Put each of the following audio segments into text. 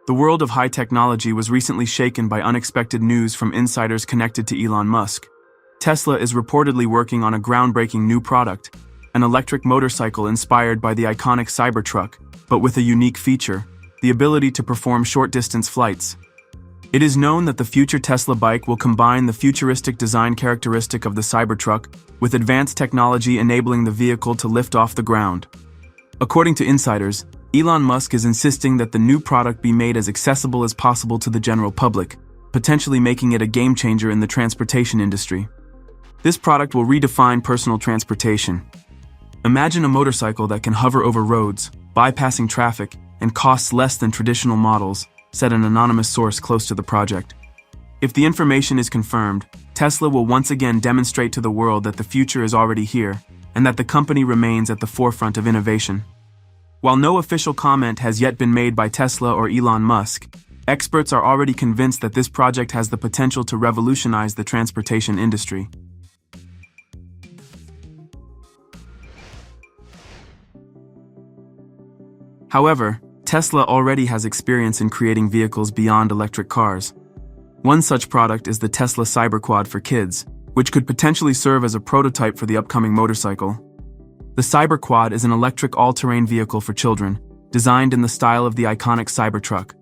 The world of high technology was recently shaken by unexpected news from insiders connected to Elon Musk. Tesla is reportedly working on a groundbreaking new product, an electric motorcycle inspired by the iconic Cybertruck, but with a unique feature: the ability to perform short-distance flights. It is known that the future Tesla bike will combine the futuristic design characteristic of the Cybertruck with advanced technology enabling the vehicle to lift off the ground. According to insiders, Elon Musk is insisting that the new product be made as accessible as possible to the general public, potentially making it a game-changer in the transportation industry. This product will redefine personal transportation. Imagine a motorcycle that can hover over roads, bypassing traffic, and costs less than traditional models, said an anonymous source close to the project. If the information is confirmed, Tesla will once again demonstrate to the world that the future is already here, and that the company remains at the forefront of innovation. While no official comment has yet been made by Tesla or Elon Musk, experts are already convinced that this project has the potential to revolutionize the transportation industry. However, Tesla already has experience in creating vehicles beyond electric cars. One such product is the Tesla Cyberquad for kids, which could potentially serve as a prototype for the upcoming motorcycle. The Cyberquad is an electric all-terrain vehicle for children, designed in the style of the iconic Cybertruck.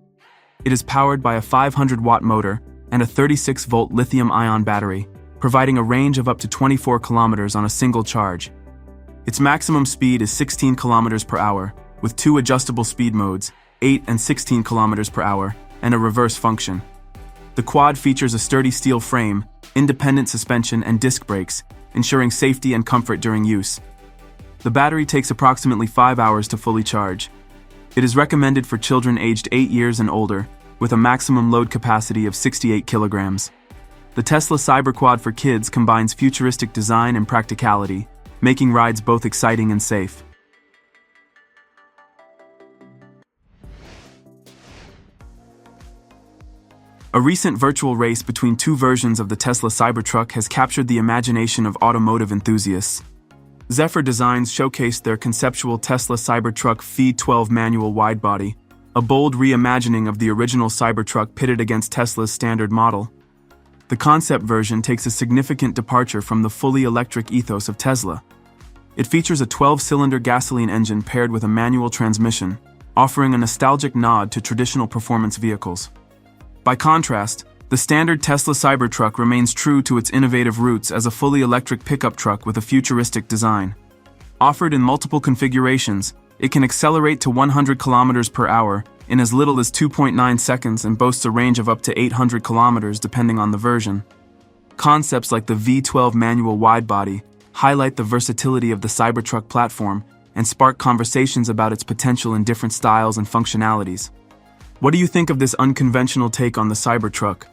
It is powered by a 500-watt motor and a 36-volt lithium-ion battery, providing a range of up to 24 kilometers on a single charge. Its maximum speed is 16 kilometers per hour, with two adjustable speed modes, 8 and 16 kilometers per hour, and a reverse function. The quad features a sturdy steel frame, independent suspension, and disc brakes, ensuring safety and comfort during use. The battery takes approximately 5 hours to fully charge. It is recommended for children aged 8 years and older, with a maximum load capacity of 68 kilograms. The Tesla Cyberquad for kids combines futuristic design and practicality, making rides both exciting and safe. A recent virtual race between two versions of the Tesla Cybertruck has captured the imagination of automotive enthusiasts. Zephyr Designs showcased their conceptual Tesla Cybertruck V12 manual widebody, a bold reimagining of the original Cybertruck pitted against Tesla's standard model. The concept version takes a significant departure from the fully electric ethos of Tesla. It features a 12-cylinder gasoline engine paired with a manual transmission, offering a nostalgic nod to traditional performance vehicles. By contrast, the standard Tesla Cybertruck remains true to its innovative roots as a fully electric pickup truck with a futuristic design. Offered in multiple configurations, it can accelerate to 100 kilometers per hour in as little as 2.9 seconds and boasts a range of up to 800 kilometers depending on the version. Concepts like the V12 manual widebody highlight the versatility of the Cybertruck platform and spark conversations about its potential in different styles and functionalities. What do you think of this unconventional take on the Cybertruck?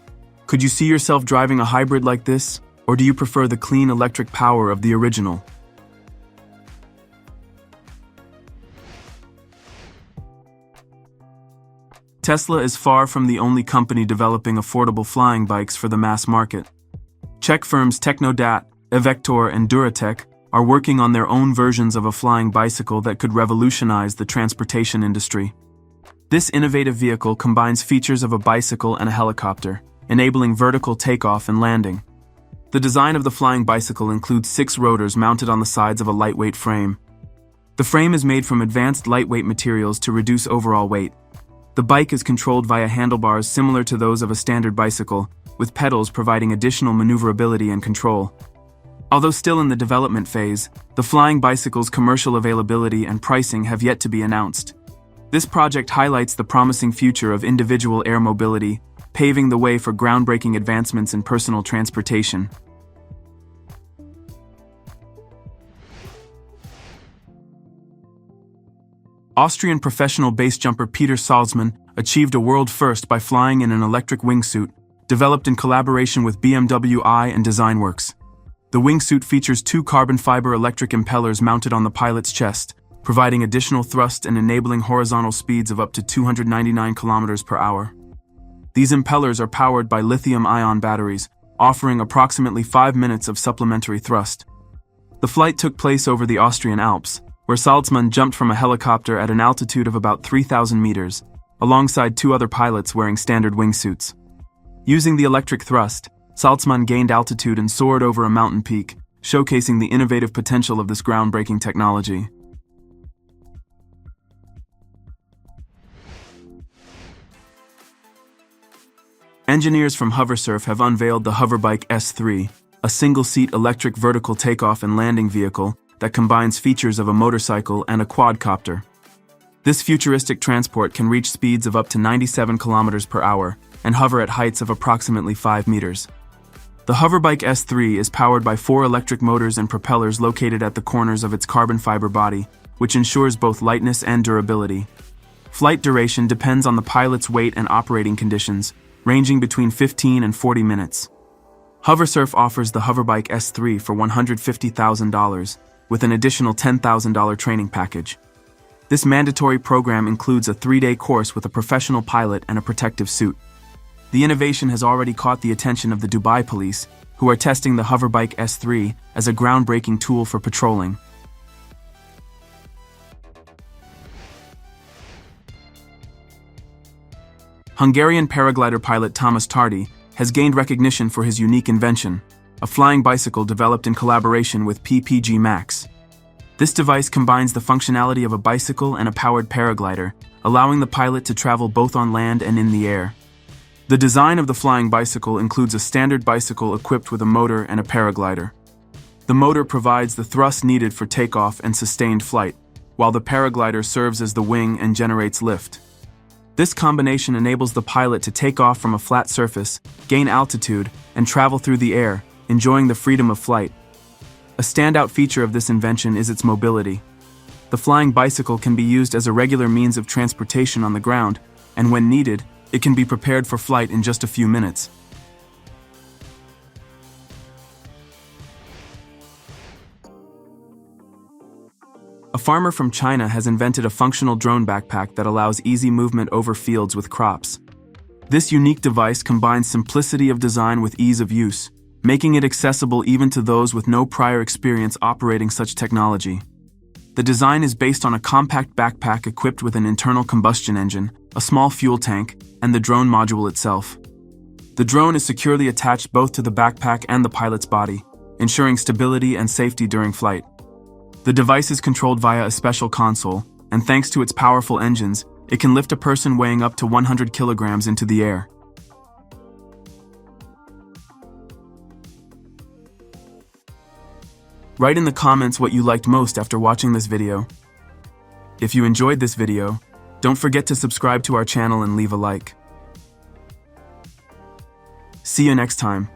Could you see yourself driving a hybrid like this, or do you prefer the clean electric power of the original? Tesla is far from the only company developing affordable flying bikes for the mass market. Czech firms Technodat, Evector, and Duratec are working on their own versions of a flying bicycle that could revolutionize the transportation industry. This innovative vehicle combines features of a bicycle and a helicopter, enabling vertical takeoff and landing. The design of the flying bicycle includes 6 rotors mounted on the sides of a lightweight frame. The frame is made from advanced lightweight materials to reduce overall weight. The bike is controlled via handlebars similar to those of a standard bicycle, with pedals providing additional maneuverability and control. Although still in the development phase, the flying bicycle's commercial availability and pricing have yet to be announced. This project highlights the promising future of individual air mobility, paving the way for groundbreaking advancements in personal transportation. Austrian professional base jumper Peter Salzmann achieved a world first by flying in an electric wingsuit, developed in collaboration with BMW I and DesignWorks. The wingsuit features 2 carbon fiber electric impellers mounted on the pilot's chest, providing additional thrust and enabling horizontal speeds of up to 299 kilometers per hour. These impellers are powered by lithium-ion batteries, offering approximately 5 minutes of supplementary thrust. The flight took place over the Austrian Alps, where Salzmann jumped from a helicopter at an altitude of about 3,000 meters, alongside 2 other pilots wearing standard wingsuits. Using the electric thrust, Salzman gained altitude and soared over a mountain peak, showcasing the innovative potential of this groundbreaking technology. Engineers from Hoversurf have unveiled the Hoverbike S3, a single-seat electric vertical takeoff and landing vehicle that combines features of a motorcycle and a quadcopter. This futuristic transport can reach speeds of up to 97 kilometers per hour and hover at heights of approximately 5 meters. The Hoverbike S3 is powered by 4 electric motors and propellers located at the corners of its carbon fiber body, which ensures both lightness and durability. Flight duration depends on the pilot's weight and operating conditions, ranging between 15 and 40 minutes. Hoversurf offers the Hoverbike S3 for $150,000, with an additional $10,000 training package. This mandatory program includes a 3-day course with a professional pilot and a protective suit. The innovation has already caught the attention of the Dubai police, who are testing the Hoverbike S3 as a groundbreaking tool for patrolling. Hungarian paraglider pilot Thomas Tardy has gained recognition for his unique invention, a flying bicycle developed in collaboration with PPG Max. This device combines the functionality of a bicycle and a powered paraglider, allowing the pilot to travel both on land and in the air. The design of the flying bicycle includes a standard bicycle equipped with a motor and a paraglider. The motor provides the thrust needed for takeoff and sustained flight, while the paraglider serves as the wing and generates lift. This combination enables the pilot to take off from a flat surface, gain altitude, and travel through the air, enjoying the freedom of flight. A standout feature of this invention is its mobility. The flying bicycle can be used as a regular means of transportation on the ground, and when needed, it can be prepared for flight in just a few minutes. A farmer from China has invented a functional drone backpack that allows easy movement over fields with crops. This unique device combines simplicity of design with ease of use, making it accessible even to those with no prior experience operating such technology. The design is based on a compact backpack equipped with an internal combustion engine, a small fuel tank, and the drone module itself. The drone is securely attached both to the backpack and the pilot's body, ensuring stability and safety during flight. The device is controlled via a special console, and thanks to its powerful engines, it can lift a person weighing up to 100 kilograms into the air. Write in the comments what you liked most after watching this video. If you enjoyed this video, don't forget to subscribe to our channel and leave a like. See you next time.